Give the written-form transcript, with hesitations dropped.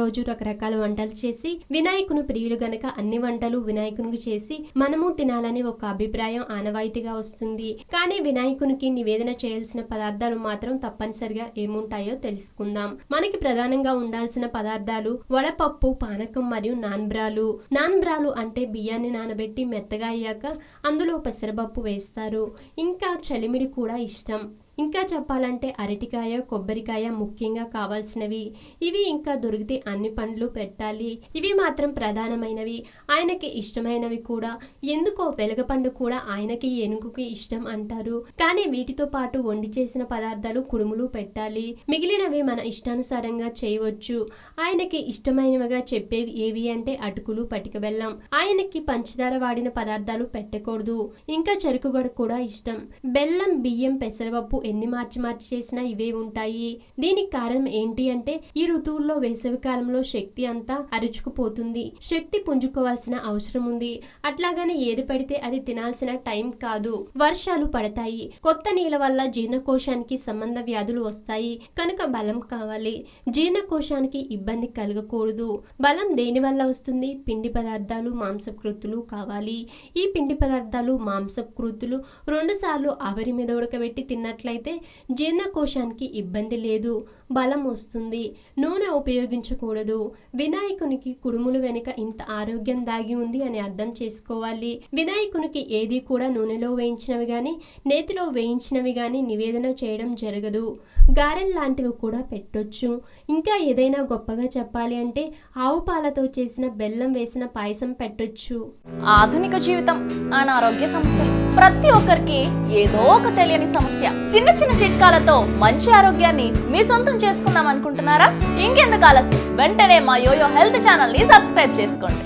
రోజు రకరకాల వంటలు చేసి వినాయకుని ప్రియులు గనక అన్ని వంటలు వినాయకునికి చేసి మనము తినాలని ఒక అభిప్రాయం ఆనవాయితీగా వస్తుంది. కానీ వినాయకునికి నివేదన చేయాల్సిన పదార్థాలు మాత్రం తప్పనిసరిగా ఏముంటాయో తెలుసుకుందాం. మనకి ప్రధానంగా ఉండాల్సిన పదార్థాలు వడపప్పు, పానకం మరియు నాన్బ్రాలు. నాన్బ్రాలు అంటే బియ్యాన్ని నానబెట్టి మెత్తగా అయ్యాక అందులో పెసరపప్పు వేస్తారు. ఇంకా చలిమిడి కూడా ఇష్టం. ఇంకా చెప్పాలంటే అరటికాయ, కొబ్బరికాయ ముఖ్యంగా కావాల్సినవి. ఇవి ఇంకా దొరికితే అన్ని పండ్లు పెట్టాలి. ఇవి మాత్రం ప్రధానమైనవి, ఆయనకి ఇష్టమైనవి కూడా. ఎందుకో వెలగపండు కూడా ఆయనకి, ఏనుగుకి ఇష్టం అంటారు. కానీ వీటితో పాటు వండి చేసిన పదార్థాలు, కుడుములు పెట్టాలి. మిగిలినవి మన ఇష్టానుసారంగా చేయవచ్చు. ఆయనకి ఇష్టమైనవిగా చెప్పేవి ఏవి అంటే అటుకులు, పటిక బెల్లం. ఆయనకి పంచదార వాడిన పదార్థాలు పెట్టకూడదు. ఇంకా చెరుకుగడ కూడా ఇష్టం. బెల్లం, బియ్యం, పెసరపప్పు ఎన్ని మార్చి చేసినా ఇవే ఉంటాయి. దీనికి కారణం ఏంటి అంటే ఈ ఋతువుల్లో వేసవి కాలంలో శక్తి అంతా అరుచుకుపోతుంది. శక్తి పుంజుకోవాల్సిన అవసరం ఉంది. అట్లాగని ఏది పడితే అది తినాల్సిన టైం కాదు. వర్షాలు పడతాయి. కొత్త నీళ్ళ వల్ల జీర్ణకోశానికి సంబంధ వ్యాధులు వస్తాయి. కనుక బలం కావాలి. జీర్ణకోశానికి ఇబ్బంది కలగకూడదు. బలం దేని వల్ల వస్తుంది? పిండి పదార్థాలు, మాంసకృతులు కావాలి. ఈ పిండి పదార్థాలు, మాంసకృతులు 2 సార్లు ఆవిరి మీద ఉడకబెట్టి తిన్నట్లయితే జీర్ణకోశానికి ఇబ్బంది లేదు, బలం వస్తుంది. నూనె ఉపయోగించకూడదు. వినాయకునికి కుడుములు వెనుక ఇంత ఆరోగ్యం దాగి ఉంది అని అర్థం చేసుకోవాలి. వినాయకునికి ఏది కూడా నూనెలో వేయించినవి గాని, నేతిలో వేయించినవి గాని నివేదన చేయడం జరగదు. గారెల్ లాంటివి కూడా పెట్టొచ్చు. ఇంకా ఏదైనా గొప్పగా చెప్పాలి అంటే ఆవు పాలతో చేసిన బెల్లం వేసిన పాయసం పెట్టొచ్చు. ఆధునిక జీవితం, అనారోగ్య సమస్యలు ప్రతి ఒక్కరికి ఏదో ఒక తెలియని సమస్య. చిన్న చిన్న చిట్కాలతో మంచి ఆరోగ్యాన్ని మీ సొంతం చేసుకుందాం అనుకుంటున్నారా? ఇంకెందుకు ఆలస్యం, వెంటనే మా యోయో హెల్త్ ఛానల్ ని సబ్స్క్రైబ్ చేసుకోండి.